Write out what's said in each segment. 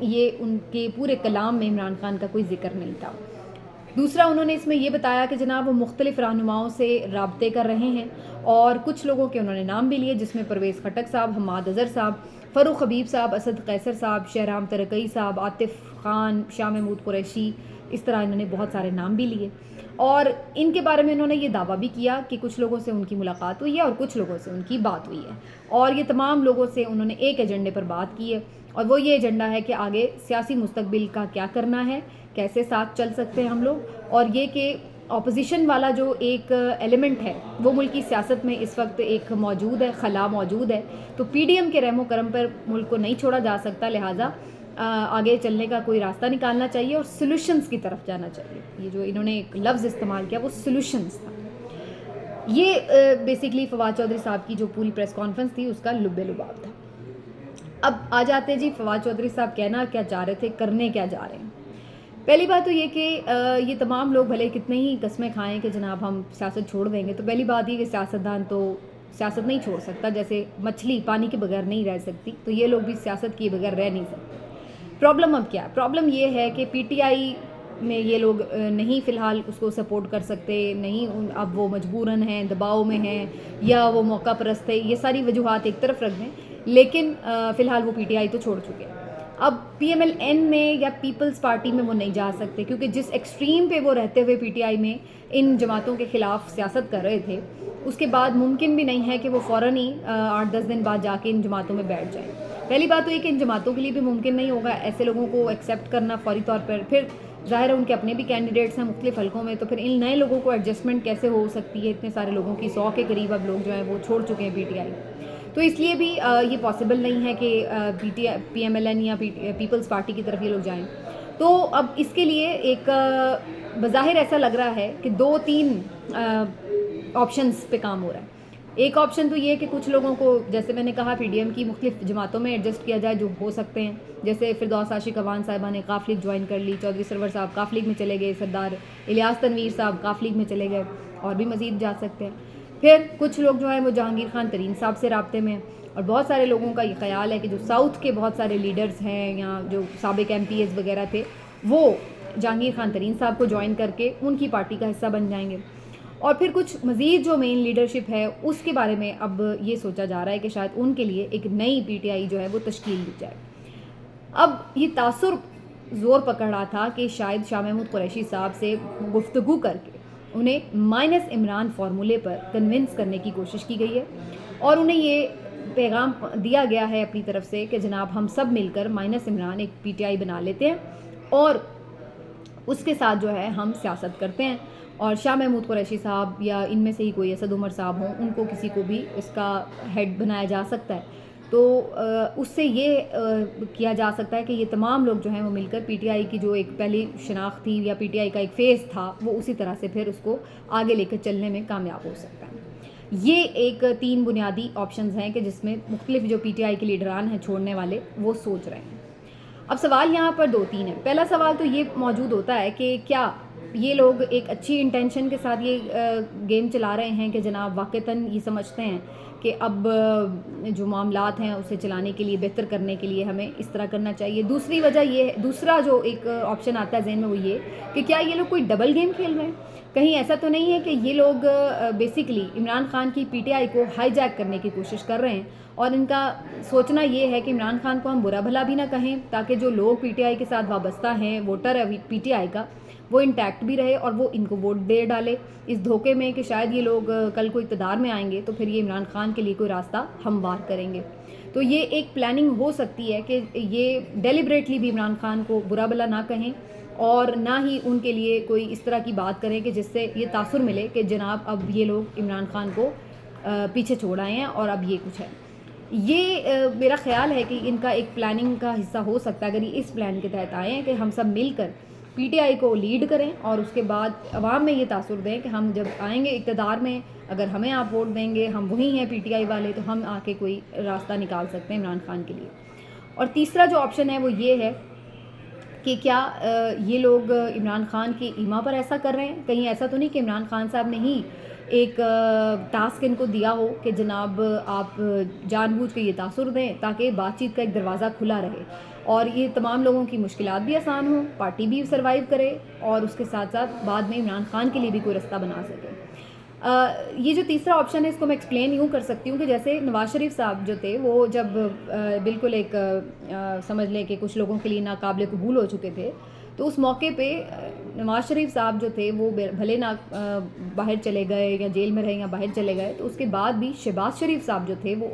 یہ ان کے پورے کلام میں عمران خان کا کوئی ذکر نہیں تھا۔ دوسرا انہوں نے اس میں یہ بتایا کہ جناب وہ مختلف رہنماؤں سے رابطے کر رہے ہیں اور کچھ لوگوں کے انہوں نے نام بھی لیے، جس میں پرویز خٹک صاحب، حماد اظہر صاحب، فروخ حبیب صاحب، اسد قیصر صاحب، شہرام ترکئی صاحب، عاطف خان، شاہ محمود قریشی، اس طرح انہوں نے بہت سارے نام بھی لیے اور ان کے بارے میں انہوں نے یہ دعویٰ بھی کیا کہ کچھ لوگوں سے ان کی ملاقات ہوئی ہے اور کچھ لوگوں سے ان کی بات ہوئی ہے اور یہ تمام لوگوں سے انہوں نے ایک ایجنڈے پر بات کی ہے اور وہ یہ ایجنڈا ہے کہ آگے سیاسی مستقبل کا کیا کرنا ہے، کیسے ساتھ چل سکتے ہیں ہم لوگ، اور یہ کہ اپوزیشن والا جو ایک ایلیمنٹ ہے وہ ملکی سیاست میں اس وقت ایک موجود ہے، خلا موجود ہے، تو پی ڈی ایم کے رحم و کرم پر ملک کو نہیں چھوڑا جا سکتا، لہٰذا آگے چلنے کا کوئی راستہ نکالنا چاہیے اور سلوشنز کی طرف جانا چاہیے۔ یہ جو انہوں نے ایک لفظ استعمال کیا وہ سلوشنز تھا۔ یہ بیسکلی فواد چودھری صاحب کی جو پوری پریس کانفرنس تھی اس کا لب لباب تھا۔ اب آ جاتے ہیں جی فواد چودھری صاحب کہنا کیا چاہ رہے تھے، کرنے کیا جا رہے ہیں۔ پہلی بات تو یہ کہ یہ تمام لوگ بھلے کتنے ہی قسمیں کھائیں کہ جناب ہم سیاست چھوڑ دیں گے، تو پہلی بات یہ کہ سیاستدان تو سیاست نہیں چھوڑ سکتا، جیسے مچھلی پانی کے بغیر نہیں رہ سکتی، تو یہ لوگ بھی سیاست کیے بغیر رہ نہیں سکتے۔ پرابلم اب کیا ہے؟ پرابلم یہ ہے کہ پی ٹی آئی میں یہ لوگ نہیں فی الحال اس کو سپورٹ کر سکتے، نہیں اب وہ مجبوراً ہیں، دباؤ میں ہیں یا وہ موقع پرست ہے، یہ ساری وجوہات ایک طرف رکھ دیں، لیکن فی الحال وہ پی ٹی آئی تو چھوڑ چکے ہیں۔ اب پی ایم ایل این میں یا پیپلز پارٹی میں وہ نہیں جا سکتے، کیونکہ جس ایکسٹریم پہ وہ رہتے ہوئے پی ٹی آئی میں ان جماعتوں کے خلاف سیاست کر رہے تھے، اس کے بعد ممکن بھی نہیں ہے کہ وہ فوراً ہی 8-10 دن بعد جا کے ان جماعتوں میں بیٹھ جائیں۔ پہلی بات تو یہ کہ ان جماعتوں کے لیے بھی ممکن نہیں ہوگا ایسے لوگوں کو ایکسیپٹ کرنا فوری طور پر، پھر ظاہر ہے ان کے اپنے بھی کینڈیڈیٹس ہیں مختلف حلقوں میں، تو پھر ان نئے لوگوں کو ایڈجسٹمنٹ کیسے ہو سکتی ہے، اتنے سارے لوگوں کی 100 کے قریب اب لوگ جو ہیں وہ چھوڑ چکے ہیں پی ٹی آئی، تو اس لیے بھی یہ پاسبل نہیں ہے کہ پی ایم ایل این یا پیپلز پارٹی کی طرف یہ لوگ جائیں۔ تو اب اس کے لیے ایک بظاہر ایسا لگ رہا ہے کہ 2-3 آپشنز پہ کام ہو رہا ہے۔ ایک آپشن تو یہ کہ کچھ لوگوں کو جیسے میں نے کہا پی ڈی ایم کی مختلف جماعتوں میں ایڈجسٹ کیا جائے جو ہو سکتے ہیں، جیسے فردوس عاشق اعوان صاحبہ نے قاف لیگ جوائن کر لی، چودھری سرور صاحب قاف لیگ میں چلے گئے، سردار الیاس تنویر صاحب قاف لیگ میں چلے گئے، اور بھی مزید جا سکتے ہیں۔ پھر کچھ لوگ جو ہیں وہ جہانگیر خان ترین صاحب سے رابطے میں، اور بہت سارے لوگوں کا یہ خیال ہے کہ جو ساؤتھ کے بہت سارے لیڈرز ہیں یا جو سابق ایم پی ایز وغیرہ تھے وہ جہانگیر خان ترین صاحب کو جوائن کر کے ان کی پارٹی کا حصہ بن جائیں گے، اور پھر کچھ مزید جو مین لیڈرشپ ہے اس کے بارے میں اب یہ سوچا جا رہا ہے کہ شاید ان کے لیے ایک نئی پی ٹی آئی جو ہے وہ تشکیل دی جائے۔ اب یہ تاثر زور پکڑ رہا تھا کہ شاید شاہ محمود قریشی صاحب سے گفتگو کر کے انہیں مائنس عمران فارمولے پر کنونس کرنے کی کوشش کی گئی ہے، اور انہیں یہ پیغام دیا گیا ہے اپنی طرف سے کہ جناب ہم سب مل کر مائنس عمران ایک پی ٹی آئی بنا لیتے ہیں اور اس کے ساتھ جو ہے ہم سیاست کرتے ہیں، اور شاہ محمود قریشی صاحب یا ان میں سے ہی کوئی اسد عمر صاحب ہوں ان کو کسی کو بھی اس کا ہیڈ بنایا جا سکتا ہے، تو اس سے یہ کیا جا سکتا ہے کہ یہ تمام لوگ جو ہیں وہ مل کر پی ٹی آئی کی جو ایک پہلی شناخت تھی یا پی ٹی آئی کا ایک فیز تھا وہ اسی طرح سے پھر اس کو آگے لے کر چلنے میں کامیاب ہو سکتا ہے۔ یہ ایک 3 بنیادی آپشنز ہیں کہ جس میں مختلف جو پی ٹی آئی کے لیڈران ہیں چھوڑنے والے وہ سوچ رہے ہیں۔ اب سوال یہاں پر 2-3 ہیں۔ پہلا سوال تو یہ موجود ہوتا ہے کہ کیا یہ لوگ ایک اچھی انٹینشن کے ساتھ یہ گیم چلا رہے ہیں کہ جناب واقعتاً یہ سمجھتے ہیں کہ اب جو معاملات ہیں اسے چلانے کے لیے بہتر کرنے کے لیے ہمیں اس طرح کرنا چاہیے۔ دوسری وجہ یہ ہے، دوسرا جو ایک آپشن آتا ہے ذہن میں وہ یہ کہ کیا یہ لوگ کوئی ڈبل گیم کھیل رہے ہیں؟ کہیں ایسا تو نہیں ہے کہ یہ لوگ بیسیکلی عمران خان کی پی ٹی آئی کو ہائی جیک کرنے کی کوشش کر رہے ہیں، اور ان کا سوچنا یہ ہے کہ عمران خان کو ہم برا بھلا بھی نہ کہیں تاکہ جو لوگ پی ٹی آئی کے ساتھ وابستہ ہیں، ووٹر ہے پی ٹی آئی کا، وہ انٹیکٹ بھی رہے اور وہ ان کو ووٹ دے ڈالے اس دھوکے میں کہ شاید یہ لوگ کل کو اقتدار میں آئیں گے تو پھر یہ عمران خان کے لیے کوئی راستہ ہموار کریں گے۔ تو یہ ایک پلاننگ ہو سکتی ہے کہ یہ ڈیلیبریٹلی بھی عمران خان کو برا بھلا نہ کہیں اور نہ ہی ان کے لیے کوئی اس طرح کی بات کریں کہ جس سے یہ تاثر ملے کہ جناب اب یہ لوگ عمران خان کو پیچھے چھوڑ آئے ہیں اور اب یہ کچھ ہے۔ یہ میرا خیال ہے کہ ان کا ایک پلاننگ کا حصہ ہو سکتا ہے اگر یہ اس پلان کے تحت آئے ہیں کہ ہم سب مل کر پی ٹی آئی کو لیڈ کریں اور اس کے بعد عوام میں یہ تاثر دیں کہ ہم جب آئیں گے اقتدار میں، اگر ہمیں آپ ووٹ دیں گے، ہم وہی ہیں پی ٹی آئی والے، تو ہم آ کے کوئی راستہ نکال سکتے ہیں عمران خان کے لیے۔ اور تیسرا جو آپشن ہے وہ یہ ہے کہ کیا یہ لوگ عمران خان کی ایما پر ایسا کر رہے ہیں؟ کہیں ایسا تو نہیں کہ عمران خان صاحب نے ہی ایک ٹاسک ان کو دیا ہو کہ جناب آپ جان بوجھ کے یہ تاثر دیں تاکہ بات چیت کا ایک دروازہ کھلا رہے۔ اور یہ تمام لوگوں کی مشکلات بھی آسان ہوں, پارٹی بھی سروائیو کرے, اور اس کے ساتھ ساتھ بعد میں عمران خان کے لیے بھی کوئی رستہ بنا سکے. یہ جو تیسرا آپشن ہے اس کو میں ایکسپلین یوں کر سکتی ہوں کہ جیسے نواز شریف صاحب جو تھے وہ جب بالکل ایک سمجھ لیں کہ کچھ لوگوں کے لیے ناقابل قبول ہو چکے تھے, تو اس موقع پہ نواز شریف صاحب جو تھے وہ بھلے نہ باہر چلے گئے یا جیل میں رہے یا باہر چلے گئے, تو اس کے بعد بھی شہباز شریف صاحب جو تھے وہ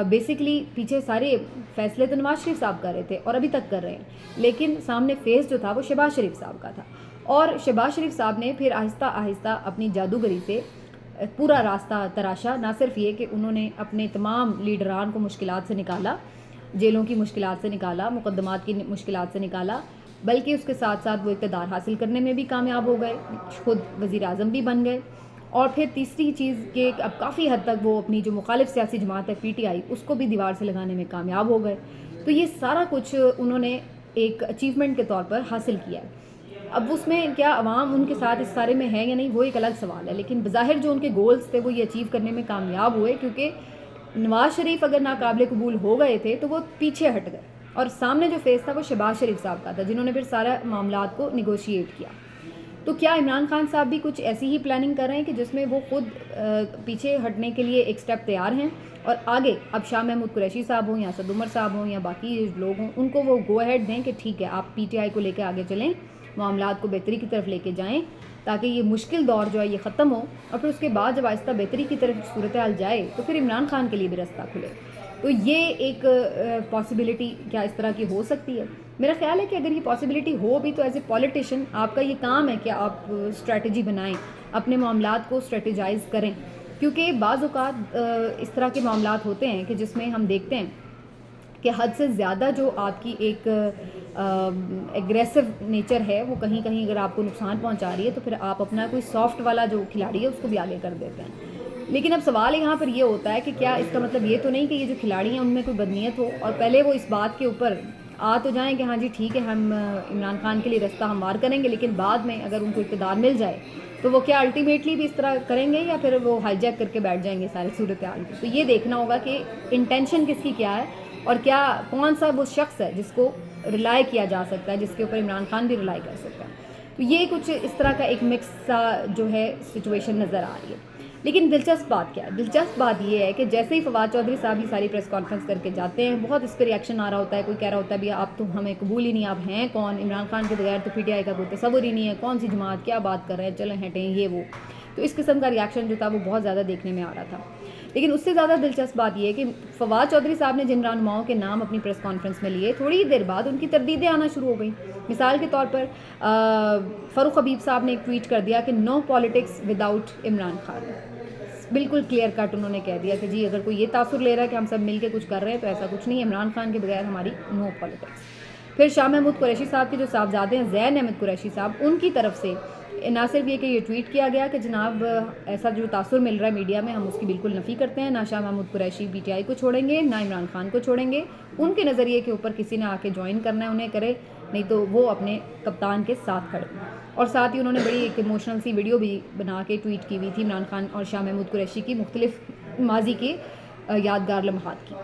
بیسکلی پیچھے سارے فیصلے تو نواز شریف صاحب کر رہے تھے اور ابھی تک کر رہے ہیں, لیکن سامنے فیس جو تھا وہ شہباز شریف صاحب کا تھا. اور شہباز شریف صاحب نے پھر آہستہ آہستہ اپنی جادوگری سے پورا راستہ تراشا. نہ صرف یہ کہ انہوں نے اپنے تمام لیڈران کو مشکلات سے نکالا, جیلوں کی مشکلات سے نکالا, مقدمات کی مشکلات سے نکالا, بلکہ اس کے ساتھ ساتھ وہ اقتدار حاصل کرنے میں بھی کامیاب ہو گئے, خود وزیر اعظم بھی بن گئے. اور پھر تیسری چیز کہ اب کافی حد تک وہ اپنی جو مخالف سیاسی جماعت ہے پی ٹی آئی اس کو بھی دیوار سے لگانے میں کامیاب ہو گئے. تو یہ سارا کچھ انہوں نے ایک اچیومنٹ کے طور پر حاصل کیا ہے. اب اس میں کیا عوام ان کے ساتھ اس سارے میں ہے یا نہیں وہ ایک الگ سوال ہے, لیکن بظاہر جو ان کے گولز تھے وہ یہ اچیو کرنے میں کامیاب ہوئے, کیونکہ نواز شریف اگر ناقابل قبول ہو گئے تھے تو وہ پیچھے ہٹ گئے, اور سامنے جو فیس تھا وہ شہباز شریف صاحب کا تھا جنہوں نے پھر سارا معاملات کو نیگوشیٹ کیا. تو کیا عمران خان صاحب بھی کچھ ایسی ہی پلاننگ کر رہے ہیں کہ جس میں وہ خود پیچھے ہٹنے کے لیے ایک سٹیپ تیار ہیں, اور آگے اب شاہ محمود قریشی صاحب ہوں یا اسد عمر صاحب ہوں یا باقی لوگ ہوں, ان کو وہ گو اہیڈ دیں کہ ٹھیک ہے آپ پی ٹی آئی کو لے کے آگے چلیں, معاملات کو بہتری کی طرف لے کے جائیں, تاکہ یہ مشکل دور جو ہے یہ ختم ہو, اور پھر اس کے بعد جب آہستہ بہتری کی طرف صورتحال جائے تو پھر عمران خان کے لیے بھی رستہ کھلے. تو یہ ایک پاسبلٹی کیا اس طرح کی ہو سکتی ہے. میرا خیال ہے کہ اگر یہ پاسبلٹی ہو بھی تو ایز اے پولیٹیشین آپ کا یہ کام ہے کہ آپ اسٹریٹجی بنائیں, اپنے معاملات کو اسٹریٹجائز کریں, کیونکہ بعض اوقات اس طرح کے معاملات ہوتے ہیں کہ جس میں ہم دیکھتے ہیں کہ حد سے زیادہ جو آپ کی ایک ایگریسو نیچر ہے وہ کہیں کہیں اگر آپ کو نقصان پہنچا رہی ہے تو پھر آپ اپنا کوئی سافٹ والا جو کھلاڑی ہے اس کو بھی آگے کر دیتے ہیں. لیکن اب سوال یہاں پر یہ ہوتا ہے کہ کیا اس کا مطلب یہ تو نہیں کہ یہ جو کھلاڑی ہیں ان میں کوئی بدنیت ہو, اور پہلے وہ اس بات کے اوپر آ تو جائیں کہ ہاں جی ٹھیک ہے ہم عمران خان کے لیے رستہ ہموار کریں گے, لیکن بعد میں اگر ان کو اقتدار مل جائے تو وہ کیا الٹیمیٹلی بھی اس طرح کریں گے یا پھر وہ ہائی جیک کر کے بیٹھ جائیں گے سارے صورتحال کو. تو یہ دیکھنا ہوگا کہ انٹینشن کس کی کیا ہے, اور کیا کون سا وہ شخص ہے جس کو ریلائی کیا جا سکتا ہے, جس کے اوپر عمران خان بھی ریلائی کر سکتا ہے. تو یہ کچھ اس طرح کا ایک مکس سا جو ہے سچویشن نظر آ رہی ہے. لیکن دلچسپ بات کیا ہے, دلچسپ بات یہ ہے کہ جیسے ہی فواد چودھری صاحب یہ ساری پریس کانفرنس کر کے جاتے ہیں بہت اس پہ ریئیکشن آ رہا ہوتا ہے, کوئی کہہ رہا ہوتا ہے بھی آپ تو ہمیں قبول ہی نہیں, آپ ہیں کون, عمران خان کے بغیر تو پی ٹی آئی کا کوئی تصور ہی نہیں ہے, کون سی جماعت, کیا بات کر رہے ہیں, چلیں ہٹیں یہ وہ. تو اس قسم کا ریئیکشن جو تھا وہ بہت زیادہ دیکھنے میں آ رہا تھا. لیکن اس سے زیادہ دلچسپ بات یہ ہے کہ فواد چودھری صاحب نے جن رہنماؤں کے نام اپنی پریس کانفرنس میں لیے تھوڑی ہی دیر بعد ان کی تردیدیں آنا شروع ہو گئیں. مثال کے طور پر فاروق حبیب صاحب نے ایک ٹویٹ کر دیا کہ نو پالیٹکس وداؤٹ عمران خان. بالکل کلیئر کٹ انہوں نے کہہ دیا کہ جی اگر کوئی یہ تاثر لے رہا ہے کہ ہم سب مل کے کچھ کر رہے ہیں تو ایسا کچھ نہیں ہے, عمران خان کے بغیر ہماری نو پالیٹکس. پھر شاہ محمود قریشی صاحب کے جو صاحبزادے ہیں زین احمد قریشی صاحب, ان کی طرف سے نہ صرف یہ کہ یہ ٹویٹ کیا گیا کہ جناب ایسا جو تاثر مل رہا ہے میڈیا میں ہم اس کی بالکل نفی کرتے ہیں, نہ شاہ محمود قریشی پی ٹی آئی کو چھوڑیں گے نہ عمران خان کو چھوڑیں گے, ان کے نظریے کے اوپر کسی نے آ کے جوائن کرنا ہے انہیں کرے, نہیں تو وہ اپنے کپتان کے ساتھ کھڑے. اور ساتھ ہی انہوں نے بڑی ایک ایموشنل سی ویڈیو بھی بنا کے ٹویٹ کی ہوئی تھی عمران خان اور شاہ محمود قریشی کی مختلف ماضی کے یادگار لمحات کی.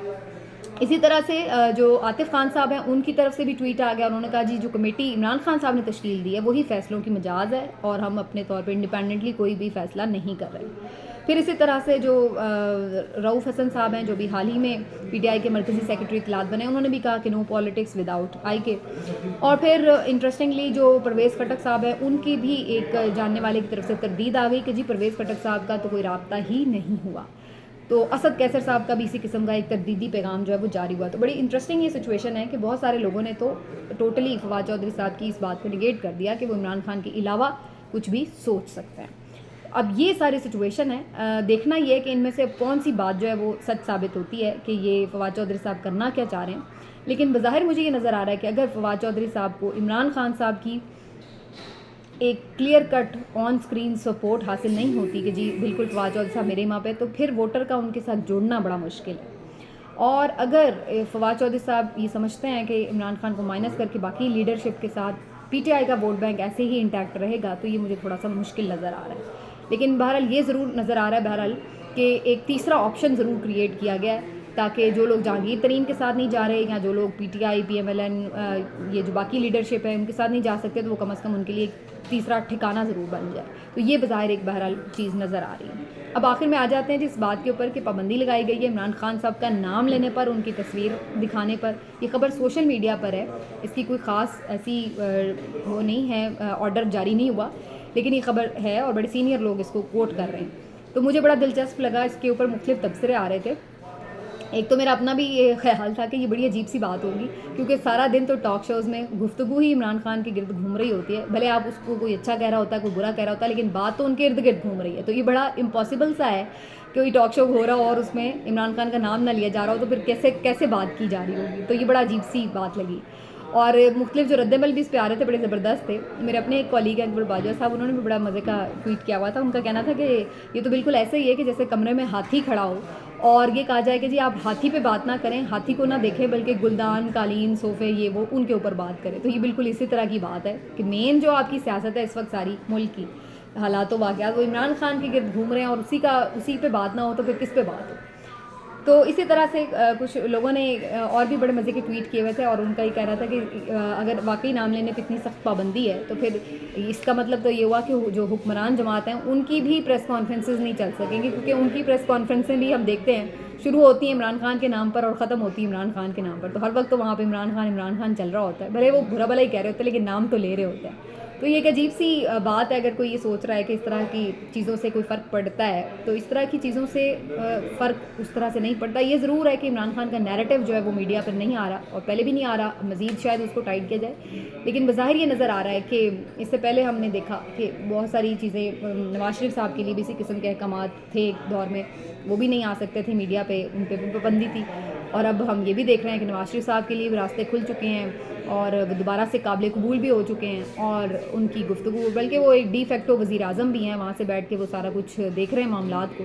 اسی طرح سے جو عاطف خان صاحب ہیں ان کی طرف سے بھی ٹویٹ آ گیا, انہوں نے کہا جی جو کمیٹی عمران خان صاحب نے تشکیل دی ہے وہی فیصلوں کی مجاز ہے اور ہم اپنے طور پہ انڈیپینڈنٹلی کوئی بھی فیصلہ نہیں کر رہے. پھر اسی طرح سے جو رؤوف حسن صاحب ہیں جو بھی حال ہی میں پی ٹی آئی کے مرکزی سیکرٹری اطلاعات بنے, انہوں نے بھی کہا کہ نو پالیٹکس وداؤٹ آئی کے. اور پھر انٹرسٹنگلی جو پرویز خٹک صاحب ہیں ان کی بھی ایک جاننے والے کی طرف سے تردید آ گئی کہ جی پرویز خٹک صاحب کا تو کوئی رابطہ ہی نہیں ہوا. تو اسد کیسر صاحب کا بھی اسی قسم کا ایک تردیدی پیغام جو ہے وہ جاری ہوا. تو بڑی انٹرسٹنگ یہ سچویشن ہے کہ بہت سارے لوگوں نے تو ٹوٹلی فواد چودھری صاحب کی اس بات کو نگیٹ کر دیا کہ وہ عمران خان کے علاوہ کچھ بھی سوچ سکتے ہیں. اب یہ ساری سچویشن ہے, دیکھنا یہ ہے کہ ان میں سے کون سی بات جو ہے وہ سچ ثابت ہوتی ہے کہ یہ فواد چودھری صاحب کرنا کیا چاہ رہے ہیں. لیکن بظاہر مجھے یہ نظر آ رہا ہے کہ اگر فواد چودھری صاحب کو عمران خان صاحب کی ایک clear cut on screen support حاصل نہیں ہوتی کہ جی بالکل فواد چودھری صاحب میرے ماں پہ, تو پھر ووٹر کا ان کے ساتھ جوڑنا بڑا مشکل ہے. اور اگر فواد چودھری صاحب یہ سمجھتے ہیں کہ عمران خان کو مائنس کر کے باقی لیڈرشپ کے ساتھ پی ٹی آئی کا ووٹ بینک ایسے ہی انٹیکٹ رہے گا تو یہ مجھے تھوڑا سا مشکل نظر آ رہا ہے. لیکن بہرحال یہ ضرور نظر آ رہا ہے بہرحال کہ ایک تیسرا آپشن ضرور کریٹ کیا گیا ہے, تاکہ جو لوگ جہانگیر ترین کے ساتھ نہیں جا رہے یا جو لوگ P T I P M L N یہ جو باقی لیڈرشپ ہے ان کے ساتھ نہیں جا سکتے تو وہ کم از کم ان کے لیے ایک تیسرا ٹھکانہ ضرور بن جائے. تو یہ بظاہر ایک بہرحال چیز نظر آ رہی ہے. اب آخر میں آ جاتے ہیں جس بات کے اوپر کہ پابندی لگائی گئی ہے عمران خان صاحب کا نام لینے پر, ان کی تصویر دکھانے پر. یہ خبر سوشل میڈیا پر ہے, اس کی کوئی خاص ایسی وہ نہیں ہے, آرڈر جاری نہیں ہوا, لیکن یہ خبر ہے اور بڑے سینئر لوگ اس کو کوٹ کر رہے ہیں. تو مجھے بڑا دلچسپ لگا, اس کے اوپر مختلف تبصرے آ رہے تھے. ایک تو میرا اپنا بھی یہ خیال تھا کہ یہ بڑی عجیب سی بات ہوگی, کیونکہ سارا دن تو ٹاک شوز میں گفتگو ہی عمران خان کے گرد گھوم رہی ہوتی ہے. بھلے آپ اس کو کوئی اچھا کہہ رہا ہوتا ہے, کوئی برا کہہ رہا ہوتا ہے, لیکن بات تو ان کے ارد گرد گھوم رہی ہے. تو یہ بڑا امپاسبل سا ہے کہ کوئی ٹاک شو ہو رہا ہو اور اس میں عمران خان کا نام نہ لیا جا رہا ہو, تو پھر کیسے بات کی جا رہی ہوگی. تو یہ بڑا عجیب سی بات لگی. اور مختلف جو رد عمل بھی اس پہ آ رہے تھے بڑے زبردست تھے. میرے اپنے ایک کولیگ ہیں اکبر باجوہ صاحب, انہوں نے بھی بڑا مزے کا ٹویٹ کیا ہوا تھا. ان کا کہنا تھا کہ یہ تو بالکل ایسا ہی ہے کہ جیسے کمرے میں ہاتھی کھڑا ہو اور یہ کہا جائے کہ جی آپ ہاتھی پہ بات نہ کریں, ہاتھی کو نہ دیکھیں, بلکہ گلدان, قالین, صوفے, یہ وہ ان کے اوپر بات کریں. تو یہ بالکل اسی طرح کی بات ہے کہ مین جو آپ کی سیاست ہے اس وقت ساری ملک کی حالات و واقعات وہ عمران خان کے گرد گھوم رہے ہیں, اور اسی پہ بات نہ ہو تو پھر کس پہ بات ہو. تو اسی طرح سے کچھ لوگوں نے اور بھی بڑے مزے کے ٹویٹ کیے ہوئے تھے, اور ان کا یہ کہنا تھا کہ اگر واقعی نام لینے پہ اتنی سخت پابندی ہے تو پھر اس کا مطلب تو یہ ہوا کہ جو حکمران جماعت ہیں ان کی بھی پریس کانفرنسز نہیں چل سکیں گی, کیونکہ ان کی پریس کانفرنسیں بھی ہم دیکھتے ہیں شروع ہوتی ہیں عمران خان کے نام پر اور ختم ہوتی ہے عمران خان کے نام پر. تو ہر وقت تو وہاں پہ عمران خان چل رہا ہوتا ہے, بھلے وہ برا بھلا ہی کہہ رہے ہوتے ہیں لیکن نام تو لے رہے ہوتے ہیں. تو یہ ایک عجیب سی بات ہے. اگر کوئی یہ سوچ رہا ہے کہ اس طرح کی چیزوں سے کوئی فرق پڑتا ہے, تو اس طرح کی چیزوں سے فرق اس طرح سے نہیں پڑتا. یہ ضرور ہے کہ عمران خان کا نیریٹو جو ہے وہ میڈیا پر نہیں آ رہا, اور پہلے بھی نہیں آ رہا, مزید شاید اس کو ٹائٹ کیا جائے. لیکن بظاہر یہ نظر آ رہا ہے کہ اس سے پہلے ہم نے دیکھا کہ بہت ساری چیزیں نواز شریف صاحب کے لیے بھی اسی قسم کے احکامات تھے ایک دور میں, وہ بھی نہیں آ سکتے تھے میڈیا پہ, ان پہ بھی پابندی تھی. اور اب ہم یہ بھی دیکھ رہے ہیں کہ نواز شریف صاحب کے لیے بھی راستے کھل چکے ہیں اور وہ دوبارہ سے قابل قبول بھی ہو چکے ہیں, اور ان کی گفتگو, بلکہ وہ ایک ڈی فیکٹو وزیر اعظم بھی ہیں, وہاں سے بیٹھ کے وہ سارا کچھ دیکھ رہے ہیں معاملات کو.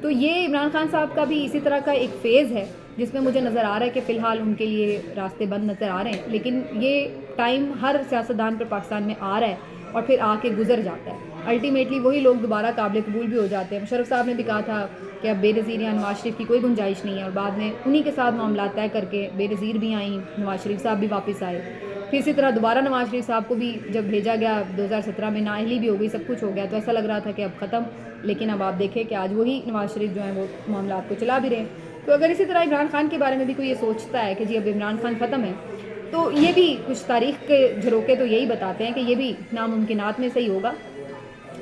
تو یہ عمران خان صاحب کا بھی اسی طرح کا ایک فیز ہے جس میں مجھے نظر آ رہا ہے کہ فی الحال ان کے لیے راستے بند نظر آ رہے ہیں. لیکن یہ ٹائم ہر سیاستدان پر پاکستان میں آ رہا ہے اور پھر آ کے گزر جاتا ہے. الٹیمیٹلی وہی لوگ دوبارہ قابل قبول بھی ہو جاتے ہیں. مشرف صاحب نے بھی کہا تھا کہ اب بے نظیر یا نواز شریف کی کوئی گنجائش نہیں ہے, اور بعد میں انہی کے ساتھ معاملات طے کر کے بے نظیر بھی آئیں, نواز شریف صاحب بھی واپس آئے. پھر اسی طرح دوبارہ نواز شریف صاحب کو بھی جب بھیجا گیا 2017 میں, نااہلی بھی ہو گئی, سب کچھ ہو گیا, تو ایسا لگ رہا تھا کہ اب ختم. لیکن اب آپ دیکھیں کہ آج وہی نواز شریف جو ہیں وہ معاملات کو چلا بھی رہے ہیں. تو اگر اسی طرح عمران خان کے بارے میں بھی کوئی یہ سوچتا ہے کہ جی اب عمران خان ختم ہے, تو یہ بھی کچھ تاریخ کے جھروکے تو یہی بتاتے ہیں کہ یہ بھی ناممکنات میں سے ہی ہوگا.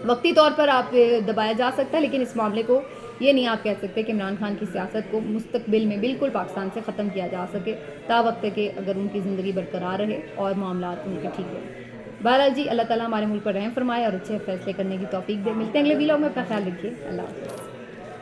وقتی طور پر آپ دبایا جا سکتا ہے, لیکن اس معاملے کو یہ نہیں آپ کہہ سکتے کہ عمران خان کی سیاست کو مستقبل میں بالکل پاکستان سے ختم کیا جا سکے, تا وقت ہے کہ اگر ان کی زندگی برقرار رہے اور معاملات ان کے ٹھیک رہے. بہرحال جی, اللہ تعالیٰ ہمارے ملک پر رحم فرمائے اور اچھے فیصلے کرنے کی توفیق دے. ملتے ہیں اگلے ویلاگ میں, اپنا خیال رکھیے. اللہ حافظ.